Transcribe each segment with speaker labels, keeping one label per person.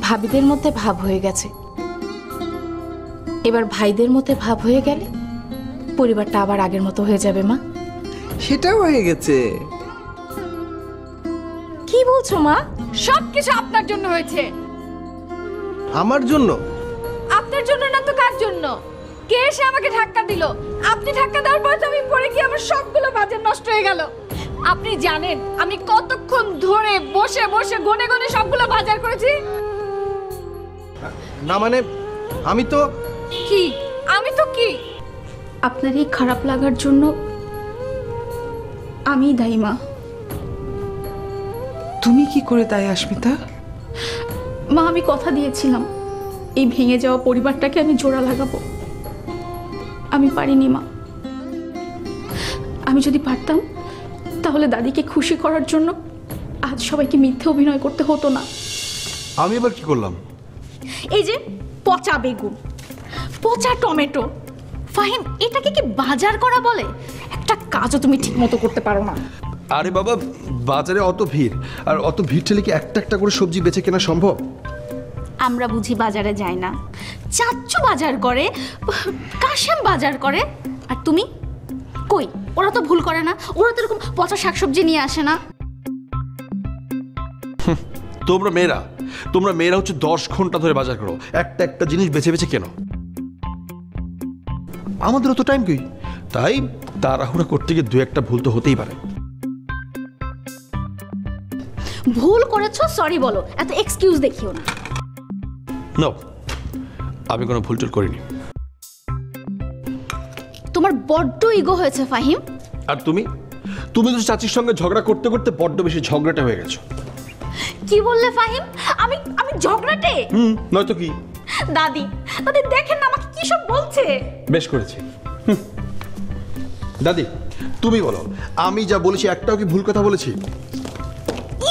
Speaker 1: ভাবিদের মধ্যে ভাব হয়ে গেছে, এবার ভাইদের মধ্যে ভাব হয়ে গেলে পরিবারটা আবার আগের মতো হয়ে যাবে মা।
Speaker 2: সেটাও হয়ে গেছে।
Speaker 1: কি বলছো মা?
Speaker 3: সবকিছু আপনার জন্য হয়েছে।
Speaker 2: আমার জন্য?
Speaker 3: আপনার জন্য না তো কার জন্য? কে এসে আমাকে ধাক্কা দিল? আপনি ধাক্কা দেওয়ার পর তো আমি পড়ে গিয়ে আমার সবগুলো বাজার নষ্ট হয়ে গেল। আপনি জানেন আমি কতক্ষণ ধরে বসে বসে গনে গনে সবগুলো বাজার করেছি?
Speaker 2: না মানে আমি তো
Speaker 3: কি? আমি তো কি?
Speaker 1: আপনার এই খারাপ লাগার জন্য আমি দায়ী মা।
Speaker 4: তুমি কি করে তাই আস্মিতা?
Speaker 1: মা, আমি কথা দিয়েছিলাম এই ভেঙে যাওয়া পরিবারটাকে আমি জোড়া লাগাবো। আমি পারিনি মা। আমি যদি পারতাম তাহলে দাদিকে খুশি করার জন্য আজ সবাইকে মিথ্যে অভিনয় করতে হতো না।
Speaker 2: আমি এবার কি করলাম?
Speaker 1: এই যে পচা বেগুন, পচা টমেটো, ফাহিম এটাকে কি বাজার করা বলে? একটা কাজও তুমি ঠিক মতো করতে পারো না।
Speaker 5: আরে বাবা, বাজারে অত ভিড়, আর অত ভিড় ঠেলে কি একটা একটা করে সবজি বেচে কেনা সম্ভব?
Speaker 1: আমরা বুঝি বাজারে যাই না, চাচ্চু বাজার করে, কাশেম বাজার করে, আর তুমি কই? ওরা তো ভুল করে না, ওরা তো এরকম পচা শাকসবজি নিয়ে আসে না।
Speaker 5: তোমরা মেয়েরা হচ্ছে 10 ঘন্টা ধরে বাজার করো, একটা একটা জিনিস বেছে বেছে কেন। আমাদেরও তো টাইম কই, তাই তাড়াহুড়া করতে গিয়ে দু একটা ভুল তো হতেই পারে।
Speaker 1: ভুল করেছো সরি বলো, এত এক্সকিউজ দেখিও না।
Speaker 5: নো, আমি কোনো ভুল টুল করিনি।
Speaker 1: তোমার বড্ড ইগো হয়েছে ফাহিম।
Speaker 5: আর তুমি তো চাচির সঙ্গে ঝগড়া করতে করতে বড্ড বেশি ঝগড়াটা হয়ে গেছো।
Speaker 1: কি বললে ফাহিম? আমি আমি ঝগড়াটে?
Speaker 5: নয়তো কি?
Speaker 1: দাদি দাদি দেখেন না আমাকে কি সব বলছে।
Speaker 5: বেশ করেছি। দাদি তুমি বলো, আমি যা বলেছি একটাও কি ভুল কথা বলেছি?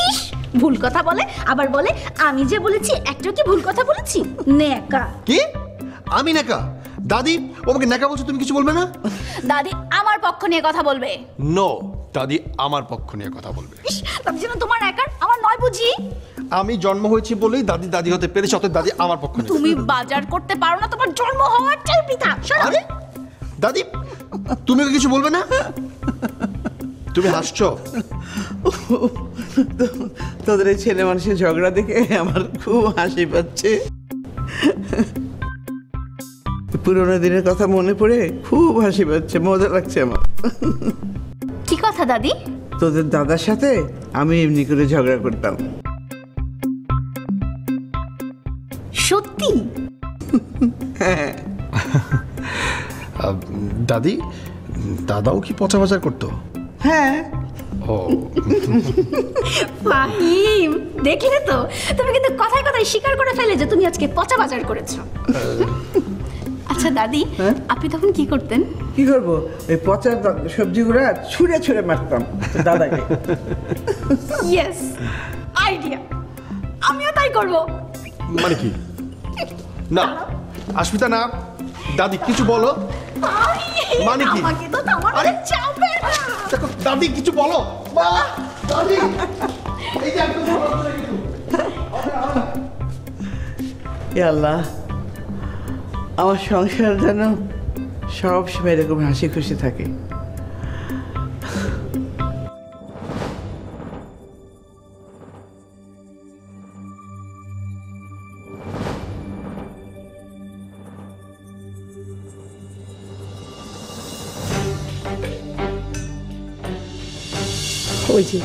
Speaker 1: ইস, ভুল কথা বলে, আবার বলে আমি যে বলেছি একটাও কি ভুল কথা বলেছি? নেকা।
Speaker 5: কি? আমি নেকা? দাদি ওকে নেকা বলছো, তুমি কিছু বলবে না?
Speaker 1: দাদি আমার পক্ষ নিয়ে কথা বলবে।
Speaker 5: নো, দাদি আমার পক্ষ নিয়ে কথা বলবে।
Speaker 1: ইস, দাদি যেন তোমার একার, আমার নয় বুঝি?
Speaker 5: আমি জন্ম হয়েছি বলেই দাদি দাদি হতে পেরেছে, অতএব দাদি আমার পক্ষ নিয়ে।
Speaker 1: তুমি বাজার করতে পারো না, তোমার জন্ম হওয়াটাই বৃথা।
Speaker 5: আরে দাদি তুমি ওকে কিছু বলবে না? তুমি হাসছো?
Speaker 2: তোদের এই ছেলে মানুষের ঝগড়া দেখে আমার খুব হাসি পাচ্ছে। পুরোনো দিনের কথা মনে পড়ে খুব হাসি পাচ্ছে, মজা লাগছে আমার।
Speaker 1: কি কথা দাদি?
Speaker 2: তোদের দাদার সাথে আমি এমনি করে ঝগড়া করতাম।
Speaker 1: সত্যি?
Speaker 5: দাদি দাদাও কি পচা বাজার করতো?
Speaker 2: হ্যাঁ।
Speaker 5: ও
Speaker 1: ফাহিম, দেখলে তো, তুমি কিন্তু কথায় কথায় স্বীকার করে ফেলে যে তুমি আজকে পচা বাজার করেছো। আচ্ছা দাদি, আপনি তখন কি করতেন?
Speaker 2: কি করবো, ওই পচা সবজিগুলো ছুঁড়ে ছুঁড়ে মারতাম দাদাকে।
Speaker 1: ইয়েস, আইডিয়া, আমিও তাই করব।
Speaker 5: মানে কি? না আস্মিতা, না দাদি কিছু বলো। মানে কি?
Speaker 1: আমাকে তো তোমার চাপে না।
Speaker 5: দেখো দাদি কিছু বলো। দাদি এই যে একদম
Speaker 2: এ আল্লাহ, আমার সংসার যেন সব সময় এরকম হাসি খুশি থাকে।
Speaker 4: ওই যে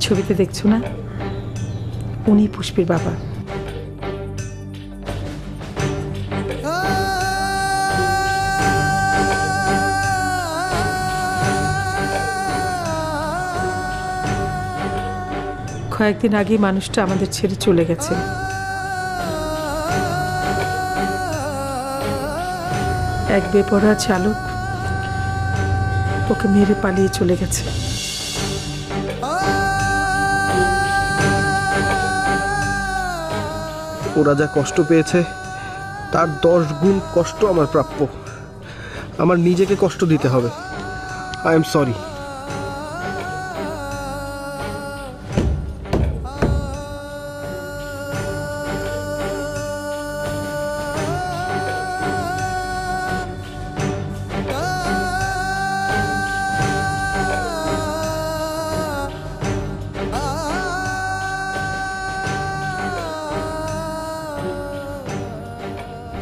Speaker 4: ছবিতে দেখছো না, উনি পুষ্পির বাবা। কয়েকদিন আগে মানুষটা আমাদের ছেড়ে চলে গেছে। এক বেপরোয়া চালক ওকে মেরে পালিয়ে চলে গেছে।
Speaker 5: ওরা যা কষ্ট পেয়েছে তার 10 গুণ কষ্ট আমার প্রাপ্য। আমার নিজেকে কষ্ট দিতে হবে। I am sorry.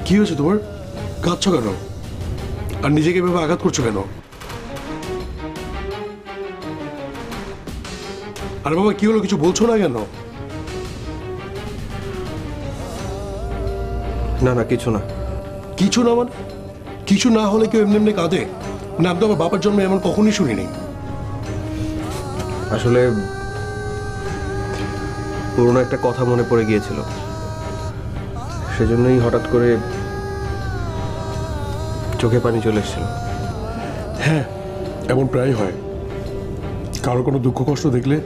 Speaker 6: কি হয়েছে তোমার? কাঁদছো কেন? আর নিজেকে এভাবে আঘাত করছো কেন? আরে বাবা, কি হলো? কিছু বলছো না কেন?
Speaker 5: না না, কিছু না।
Speaker 6: কিছু না মানে? কিছু না হলে কেউ এমনি এমনি কাঁদে না? আমি তো আমার বাবার জন্মে এমন কখনই শুনিনি।
Speaker 5: আসলে পুরনো একটা কথা মনে পড়ে গিয়েছিল, সেজন্যই হঠাৎ করে চোখে পানি চলে এসেছিল।
Speaker 6: হ্যাঁ, এমন প্রায় হয়। কারো কোনো দুঃখ কষ্ট দেখলে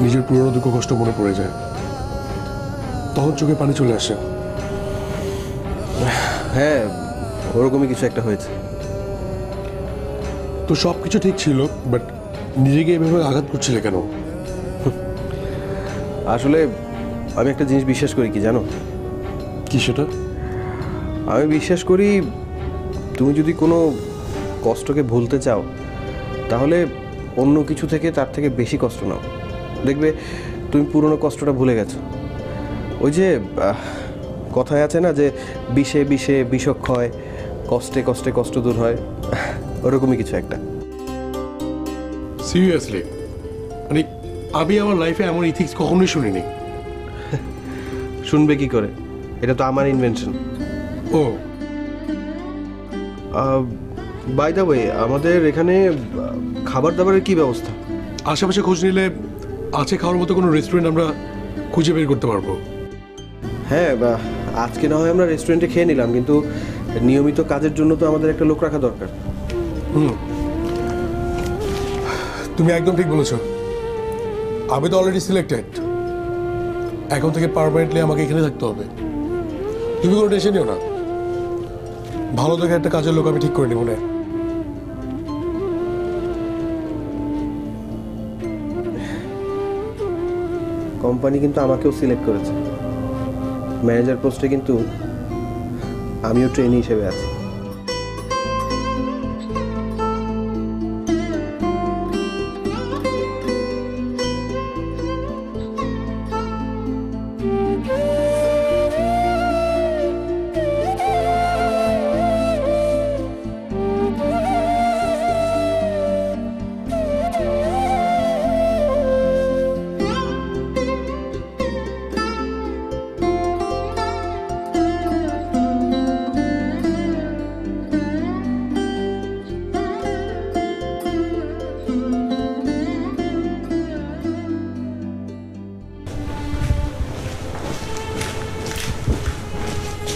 Speaker 6: নিজের পুরনো দুঃখ কষ্ট মনে পড়ে যায়, তখন চোখে পানি চলে আসে।
Speaker 5: হ্যাঁ, ওরকমই কিছু একটা হয়েছে।
Speaker 6: তো সব কিছু ঠিক ছিল, বাট নিজেকে এভাবে আঘাত করছিলে কেন?
Speaker 5: আসলে আমি একটা জিনিস বিশ্বাস করি, কি জানো?
Speaker 6: কি সেটা?
Speaker 5: আমি বিশ্বাস করি তুমি যদি কোনো কষ্টকে ভুলতে চাও তাহলে অন্য কিছু থেকে তার থেকে বেশি কষ্ট নাও, দেখবে তুমি পুরনো কষ্টটা ভুলে গেছো। ওই যে কথায় আছে না যে বিষে বিষে বিষক্ষয়, কষ্টে কষ্টে কষ্ট দূর হয়, ওরকমই কিছু একটা।
Speaker 6: সিরিয়াসলি, মানে আমি আমার লাইফে এমন ইথিক্স কখনোই শুনিনি।
Speaker 5: শুনবে কি করে? এটা তো আমার ইনভেনশন।
Speaker 6: ও,
Speaker 5: বাই দ্য ওয়ে, আমাদের এখানে খাবার দাবারের কি ব্যবস্থা?
Speaker 6: আশেপাশে খোঁজ নিলে আছে খাওয়ার মতো কোনো রেস্টুরেন্ট আমরা খুঁজে বের করতে পারবো।
Speaker 5: হ্যাঁ, আজকে না হয় আমরা রেস্টুরেন্টে খেয়ে নিলাম, কিন্তু নিয়মিত কাজের জন্য তো আমাদের একটা লোক রাখা দরকার।
Speaker 6: তুমি একদম ঠিক বলেছো। আমি তো অলরেডি সিলেক্টেড, এখন থেকে পার্মানেন্টলি আমাকে এখানে থাকতে হবে। তুমি কোনো টেনশন নিও না, ভালো দেখে একটা কাজের লোক আমি ঠিক করে নেব না।
Speaker 5: কোম্পানি কিন্তু আমাকেও সিলেক্ট করেছে, ম্যানেজার পোস্টে কিন্তু আমিও ট্রেনি হিসেবে আছি।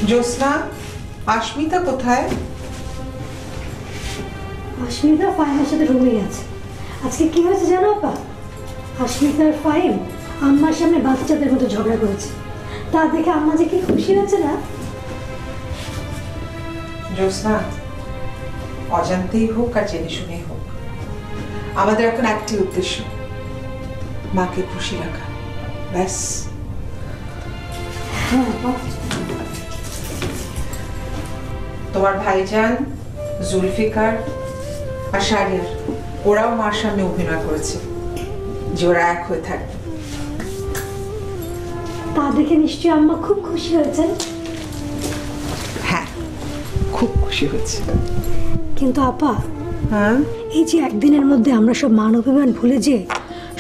Speaker 7: জ্যোৎস্না, আস্মিতা কোথায়?
Speaker 8: আস্মিতা ফাহিমের সাথে রুমে গেছে। আজকে কি হয়েছে জানো আপা? আস্মিতার ফাহিম আম্মার সামনে বাচ্চাদের মতো ঝগড়া করেছে। তা দেখে আম্মা যে কি খুশি হয়েছে না।
Speaker 7: জ্যোৎস্না, অজান্তেই হোক আর জেনে শুনেই হোক, আমাদের এখন একটাই উদ্দেশ্য, মাকে খুশি রাখা, ব্যাস।
Speaker 8: হ্যাঁ আপা,
Speaker 7: তোমার ভাইজান, জুলফিকার আর শারিয়ার, ওরাও মার সামনে অভিনয় করেছে যে ওরা এক হয়ে থাকবে।
Speaker 8: তা দেখে নিশ্চয়ই আম্মা খুব খুশি হয়েছেন।
Speaker 7: হ্যাঁ, খুব খুশি হয়েছে।
Speaker 8: কিন্তু আপা,
Speaker 7: হ্যাঁ,
Speaker 8: এই যে একদিনের মধ্যে আমরা সব মান অভিমান ভুলে যে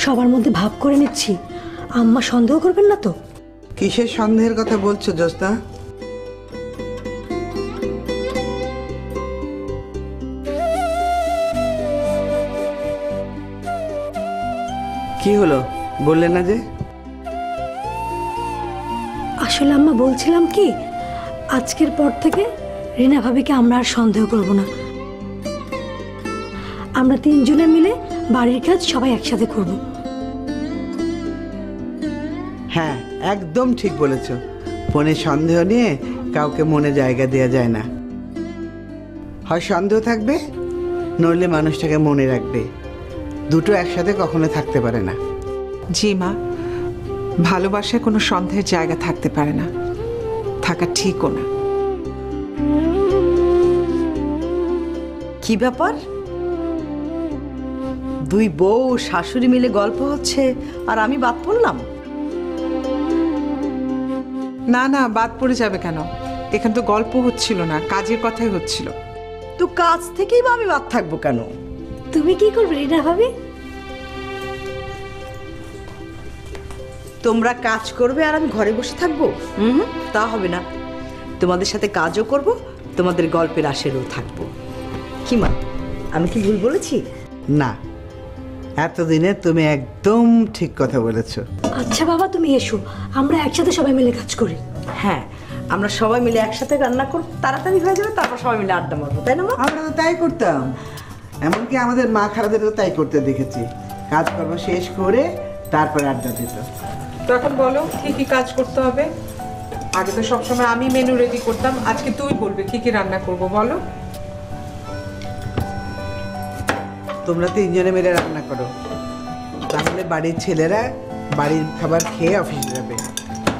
Speaker 8: সবার মধ্যে ভাব করে নিচ্ছি, আম্মা সন্দেহ করবেন না তো?
Speaker 2: কিসের সন্দেহের কথা বলছো জ্যোৎস্না? কি হলো বললে না যে?
Speaker 8: আসলে আম্মা বলছিলাম কি, আজকের পর থেকে রিনা ভাবিকে আমরা আর সন্দেহ করব না। আমরা তিনজনে মিলে বাড়ির কাজ সবাই একসাথে করব।
Speaker 2: হ্যাঁ, একদম ঠিক বলেছ। ফোনে সন্দেহ নিয়ে কাউকে মনে জায়গা দেওয়া যায় না। হয় সন্দেহ থাকবে, নইলে মানুষটাকে মনে রাখবে। দুটো একসাথে কখনো থাকতে পারে না।
Speaker 7: জি মা, ভালোবাসায় কোনো সন্দেহের জায়গা থাকতে পারে না, থাকা ঠিকও না।
Speaker 9: কি ব্যাপার? দুই বউ শাশুড়ি মিলে গল্প হচ্ছে আর আমি বাদ পড়লাম?
Speaker 7: না না, বাদ পড়ে যাবে কেন? এখানে তো গল্প হচ্ছিল না, কাজের কথাই হচ্ছিল।
Speaker 9: তো কাজ থেকেই বা আমি বাদ থাকবো কেন?
Speaker 8: তুমি কি করবে রিনা ভাবি?
Speaker 9: তোমরা কাজ করবে আর আমি ঘরে বসে থাকবো? তা হবে না। তোমাদের সাথে কাজও করব, তোমাদের গল্পের আশেরও থাকবো। কি মা, আমি কি ভুল বলেছি?
Speaker 2: না, এতদিনে তুমি একদম ঠিক কথা বলেছো।
Speaker 8: আচ্ছা বাবা তুমি এসো, আমরা একসাথে সবাই মিলে কাজ করি।
Speaker 9: হ্যাঁ, আমরা সবাই মিলে একসাথে রান্না করব, তাড়াতাড়ি হয়ে যাবে, তারপর সবাই মিলে আড্ডা মারবো, তাই না মা?
Speaker 2: আমরা তো তাই করতাম, এমনকি আমাদের মা খালাদেরও তাই করতে দেখেছি। কাজকর্ম শেষ করে তারপর আড্ডা দিত।
Speaker 7: তো এখন বলো কি কি কাজ করতে হবে? আগে তো সবসময় আমি মেনু রেডি করতাম, আজকে তুই বলবে কি কি রান্না করব, বলো।
Speaker 2: তোমরা তিনজনে মিলে রান্না করো, তাহলে বাড়ির ছেলেরা বাড়ির খাবার খেয়ে অফিসে যাবে,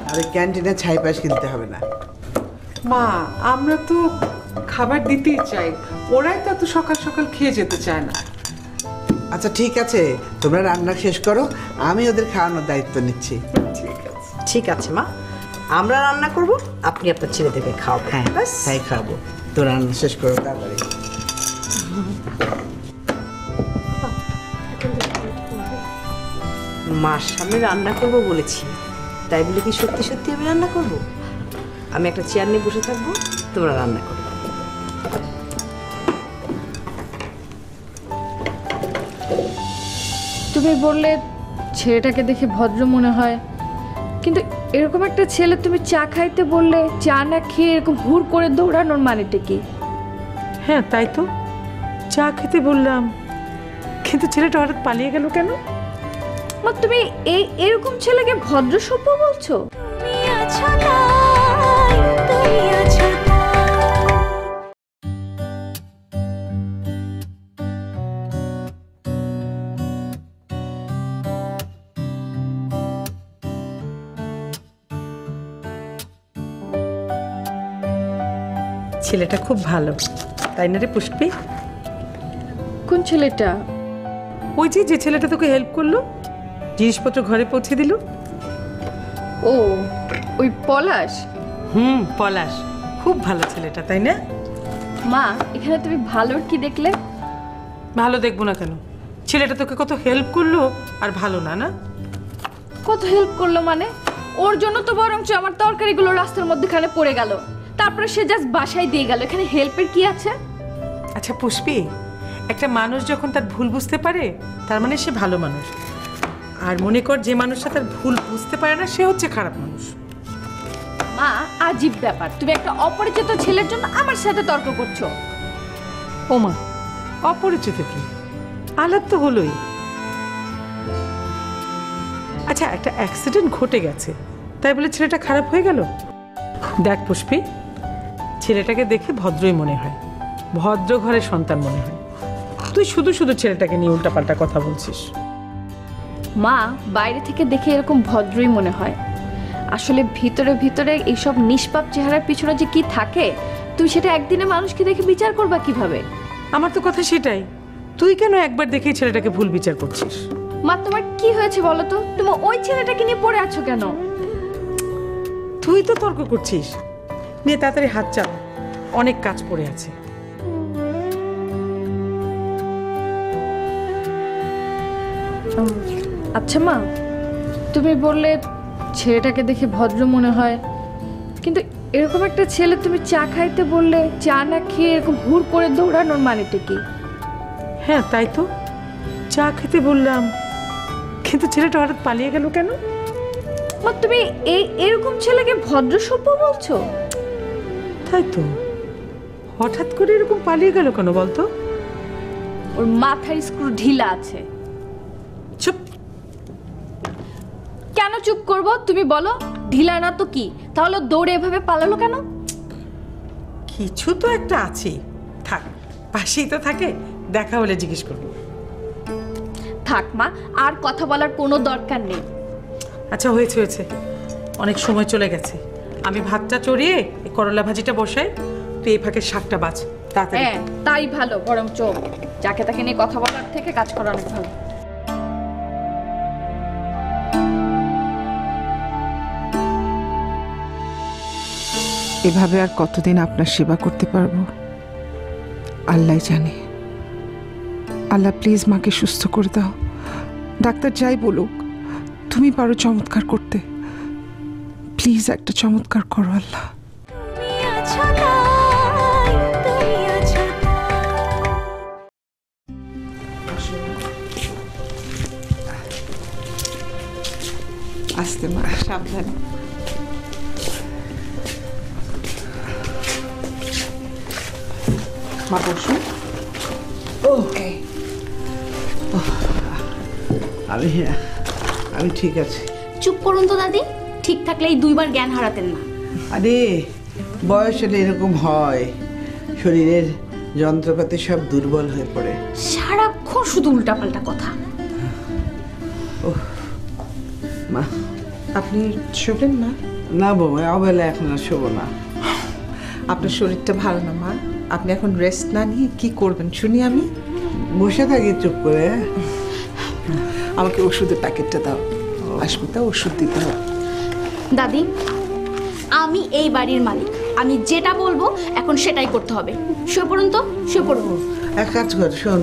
Speaker 2: আর ক্যান্টিনে ছাই পাশ কিনতে হবে না।
Speaker 7: মা, আমরা তো খাবার দিতেই চাই, ওরাই তো এত সকাল সকাল খেয়ে যেতে চায় না।
Speaker 2: আচ্ছা ঠিক আছে, তোমরা রান্না শেষ করো, আমি ওদের খাওয়ানোর দায়িত্ব নিচ্ছি।
Speaker 9: ঠিক আছে মা, আমরা রান্না করব, আপনি আপনার ছেলেদেরকে খাওয়াবেন।
Speaker 2: হ্যাঁ
Speaker 9: ব্যাস।
Speaker 2: তাই খাবো। তো রান্না শেষ করো তাড়াতাড়ি।
Speaker 9: মার সামনে রান্না করব বলেছি, তাই বলে কি সত্যি সত্যি আমি রান্না করব? আমি একটা চেয়ার নিয়ে বসে থাকবো, তোমরা রান্না করো।
Speaker 3: তুমি বললে ছেলেটাকে দেখে ভদ্র মনে হয়, কিন্তু এরকম একটা ছেলে তুমি চা খাইতে বললে চা না খেয়ে এরকম হুড় করে দৌড়ানোর মানেটা কি?
Speaker 4: হ্যাঁ তাই তো, চা খেতে বললাম, কিন্তু ছেলেটা হঠাৎ পালিয়ে গেল কেন?
Speaker 3: মা তুমি এরকম ছেলেকে ভদ্র সভ্য বলছো?
Speaker 4: ছেলেটা খুব ভালো, তাই না রে পুষ্পি?
Speaker 3: কোন ছেলেটা?
Speaker 4: ওই যে ছেলেটা তোকে হেল্প করলো, জিনিসপত্র ঘরে পৌঁছে দিল।
Speaker 3: ও, ওই পলাশ?
Speaker 4: পলাশ খুব ভালো ছেলেটা, তাই না?
Speaker 3: মা, এখানে তুমি ভালোর কি দেখলে?
Speaker 4: ভালো দেখবো না কেন? ছেলেটা তোকে কত হেল্প করলো, আর ভালো না? না
Speaker 3: কত হেল্প করলো মানে? ওর জন্য তো বরঞ্চ আমার তরকারিগুলো রাস্তার মধ্যখানে পড়ে গেল, তারপরে সে জাস্ট বাসায় দিয়ে গেল। এখানে হেল্পের কি আছে?
Speaker 4: আচ্ছা পুষ্পি, একটা মানুষ যখন তার ভুল বুঝতে পারে, তার মানে সে ভালো মানুষ। আর মনে কর, যে মানুষটা তার ভুল বুঝতে পারে না, সে হচ্ছে খারাপ মানুষ।
Speaker 3: মা, আজীব ব্যাপার, তুমি একটা অপরিচিত ছেলের জন্য আমার সাথে তর্ক করছো।
Speaker 4: ওমা, অপরিচিত কি? আলাপ তো হলোই। আচ্ছা, একটা অ্যাক্সিডেন্ট ঘটে গেছে, তাই বলে ছেলেটা খারাপ হয়ে গেল? দেখ পুষ্পি, ছেলেটাকে দেখে ভদ্রই মনে হয়, ভদ্র ঘরের সন্তান মনে হয়। তুই শুধু শুধু ছেলেটাকে নিয়ে উল্টাপাল্টা কথা বলছিস।
Speaker 3: মা, বাইরে থেকে দেখে এরকম ভদ্রই মনে হয়, আসলে ভিতরে ভিতরে এইসব নিষ্পাপ চেহারার পিছনে যে কি থাকে, তুই সেটা একদিনে মানুষকে দেখে বিচার করবা কিভাবে?
Speaker 4: আমার তো কথা সেটাই, তুই কেন একবার দেখেই ছেলেটাকে ভুল বিচার করছিস?
Speaker 3: মা, তোমার কি হয়েছে বলো তো? তুমি ওই ছেলেটাকে নিয়ে পড়ে আছো কেন?
Speaker 4: তুই তো তর্ক করছিস, নিয়ে তাড়াতাড়ি হাত চাপ, অনেক কাজ পড়ে আছে।
Speaker 3: আচ্ছা মা, তুমি বললে ছেলেটাকে দেখে ভদ্র মনে হয়, কিন্তু এরকম একটা ছেলে তুমি চা খাইতে বললে চা না খেয়ে এরকম হুড় করে দৌড়ানোর মানেটা কি?
Speaker 4: হ্যাঁ তাই তো, চা খেতে বললাম, কিন্তু ছেলেটা হঠাৎ পালিয়ে গেল কেন?
Speaker 3: মা, তুমি এরকম ছেলেকে ভদ্র সভ্য বলছো?
Speaker 4: তাই তো, হঠাৎ করে এরকম পালিয়ে গেল কেন বলতো?
Speaker 3: ওর মাথার স্ক্রু ঢিলা আছে।
Speaker 4: চুপ।
Speaker 3: কেন চুপ করব? তুমি বলো, ঢিলা না তো কি? তাহলে দৌড়ে এভাবে পালালো কেন?
Speaker 4: কিছু তো একটা আছে, থাক, পাশেই তো থাকে, দেখা হলে জিজ্ঞেস করবো।
Speaker 3: থাক মা, আর কথা বলার কোনো দরকার নেই।
Speaker 4: আচ্ছা হয়েছে হয়েছে, অনেক সময় চলে গেছে, আমি ভাতটা চড়িয়ে এই করলা ভাজিটা বসাই, তুই এই ফাঁকে শাকটা বাছ তাড়াতাড়ি।
Speaker 3: হ্যাঁ তাই ভালো, বরঞ্চ যাকে তাকে নিয়ে কথা বলার থেকে কাজ করা অনেক ভালো।
Speaker 7: এভাবে আর কতদিন আপনার সেবা করতে পারবো আল্লাহ জানে। আল্লাহ প্লিজ মাকে সুস্থ করে দাও। ডাক্তার যাই বলুক, তুমি পারো চমৎকার করতে। প্লিজ একটা চমৎকার করো আল্লাহ। আস্তে মা, সাবধানে। মা বসো।
Speaker 2: আমি ঠিক আছে।
Speaker 1: চুপ করুন তো দাদি, ঠিক থাকলে এই 2 বার জ্ঞান হারাতেন না।
Speaker 2: আরে বয়স হলে এরকম হয়, শরীরের যন্ত্রপাতি সব দুর্বল হয়ে পড়ে।
Speaker 1: সারাক্ষণ শুধু উল্টাপাল্টা কথা।
Speaker 2: মা
Speaker 7: আপনি শোবেন না?
Speaker 2: না বৌমা, অবেলা এখন আর শোবো না।
Speaker 7: আপনার শরীরটা ভালো না মা, আপনি এখন রেস্ট না নিয়ে কি করবেন শুনি আমি?
Speaker 2: বসে থাকি চুপ করে।
Speaker 7: আমাকে ওষুধের প্যাকেটটা দাও, আশমিতা ওষুধ দিতে হবে।
Speaker 1: দাদি, আমি এই বাড়ির মালিক, আমি যেটা বলবো এখন সেটাই করতে হবে। শুয়ে পড়ুন তো, শুয়ে পড়ুন।
Speaker 2: এক কাজ কর, শোন,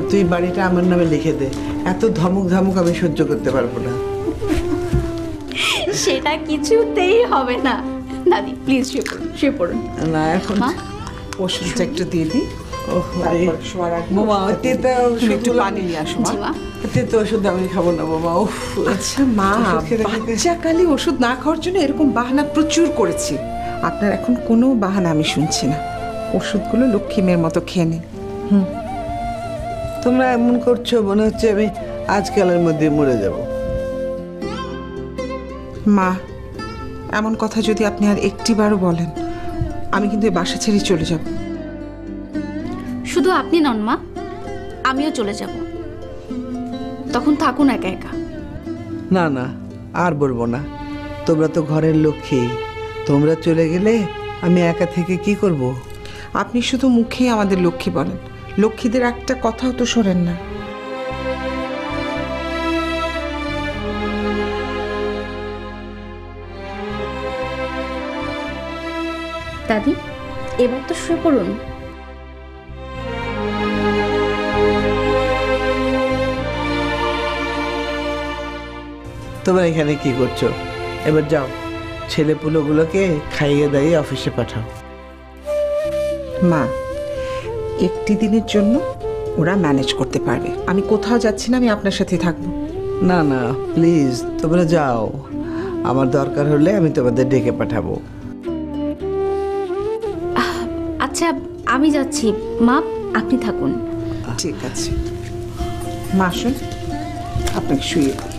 Speaker 2: তুই বাড়িটা আমার নামে লিখে দে। এত ধমক ধমক আমি সহ্য করতে পারবো না।
Speaker 1: সেটা কিছুতেই হবে না। দাদি প্লিজ শুয়ে পড়ুন, শুয়ে পড়ুন।
Speaker 2: না এখন
Speaker 1: মা,
Speaker 7: ওষুধটা একটু দিয়ে দিই।
Speaker 2: তারপর
Speaker 7: শোয়ার আগে
Speaker 2: বোমা তেতা
Speaker 7: তুমি একটু পানি নিয়ে আসো মা।
Speaker 1: জি মা।
Speaker 2: তেতো ওষুধ আমি খাবো না বোমা। উফ,
Speaker 7: আচ্ছা মা,
Speaker 2: ওষুধ খেতে খেতে-
Speaker 7: বাচ্চাকালে ওষুধ না খাওয়ার জন্য এরকম বাহানা প্রচুর করেছি। আপনার এখন কোনো বাহানা আমি শুনছি না। ওষুধগুলো লক্ষ্মী মেয়ের মতো খেয়ে নিন।
Speaker 2: তোমরা এমন করছো মনে হচ্ছে আমি আজকালের মধ্যে মরে যাব।
Speaker 7: মা, এমন কথা যদি আপনি আর একটিবারও বলেন, আমি কিন্তু এই বাসা ছেড়ে চলে যাব।
Speaker 1: শুধু আপনি নন মা, আমিও চলে যাব। তখন থাকুন একা একা।
Speaker 2: না না, আর বলবো না। তোমরা তো ঘরের লক্ষ্মী, তোমরা চলে গেলে আমি একা থেকে কি করব?
Speaker 7: আপনি শুধু মুখে আমাদের লক্ষ্মী বলেন, লক্ষ্মীদের একটা কথাও তো শোনেন না।
Speaker 1: দাদি, এবার তো শুয়ে পড়ুন।
Speaker 2: তোমরা এখানে কি করছো? এবার যাও, ছেলেপুলোগুলোকে খাইয়ে দাইয়ে অফিসে পাঠাও।
Speaker 7: মা, একটি দিনের জন্য ওরা ম্যানেজ করতে পারবে। আমি কোথাও যাচ্ছি না, আমি আপনার সাথে থাকবো।
Speaker 2: না না প্লিজ, তোমরা যাও। আমার দরকার হলে আমি তোমাদের ডেকে পাঠাবো।
Speaker 1: আচ্ছা আমি যাচ্ছি, মা আপনি থাকুন।
Speaker 7: ঠিক আছে মা, আসুন আপনাকে শুয়ে দিই।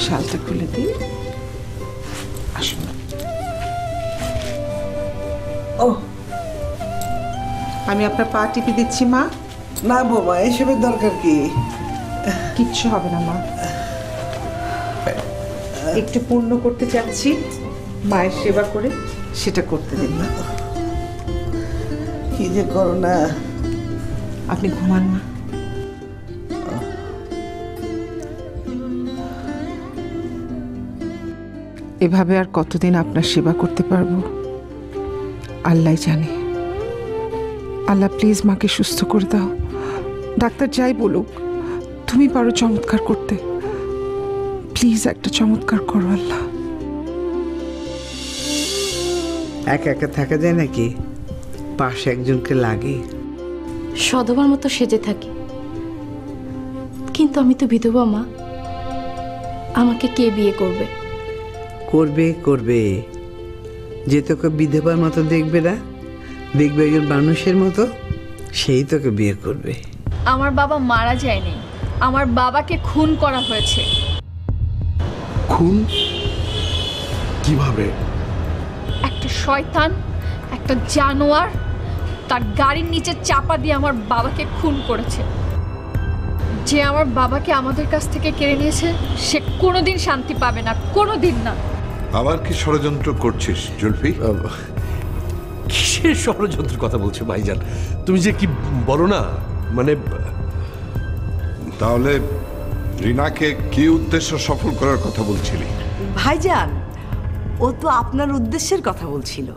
Speaker 7: শালটা খুলে দিই, আসুন। ও, আমি আপনার পা টিপে দিচ্ছি মা।
Speaker 2: না বাবা, এসবের দরকার কি?
Speaker 7: কিচ্ছু হবে না মা, একটু পূর্ণ করতে চাচ্ছি, মায়ের সেবা করে সেটা করতে দিন না।
Speaker 2: কি যে করো না।
Speaker 7: আপনি ঘুমান মা। এভাবে আর কতদিন আপনার সেবা করতে পারবো আল্লাহ জানে। আল্লাহ প্লিজ মাকে সুস্থ করে দাও। ডাক্তার যাই বলুক, তুমি পারো চমৎকার করতে। প্লিজ একটা চমৎকার করো আল্লাহ।
Speaker 2: একা একা থাকা যায় নাকি? পাশে একজনকে লাগে।
Speaker 1: সধবার মতো সেজে থাকি, কিন্তু আমি তো বিধবা মা, আমাকে কে বিয়ে করবে?
Speaker 2: করবে করবে, যে তোকে বিধবার মতো দেখবে না, দেখবে একজন মানুষের মতো, সেই তোকে বিয়ে করবে।
Speaker 3: আমার বাবা মারা যায়নি, আমার বাবাকে খুন করা হয়েছে।
Speaker 6: খুন? কিভাবে?
Speaker 3: একটা শয়তান, একটা জানোয়ার তার গাড়ির নিচে চাপা দিয়ে আমার বাবাকে খুন করেছে। যে আমার বাবাকে আমাদের কাছ থেকে কেড়ে নিয়েছে, সে কোনোদিন শান্তি পাবে না, কোনোদিন না।
Speaker 10: আবার কি ষড়যন্ত্র করছিস জুলফি?
Speaker 11: কিসের ষড়যন্ত্রের কথা বলছো ভাইজান? তুমি যে কি বলো না, মানে
Speaker 10: তাহলে রিনাকে কি উদ্দেশ্য সফল করার কথা বলছিলি?
Speaker 9: ভাইজান ও তো আপনার উদ্দেশ্যের কথা বলছিল।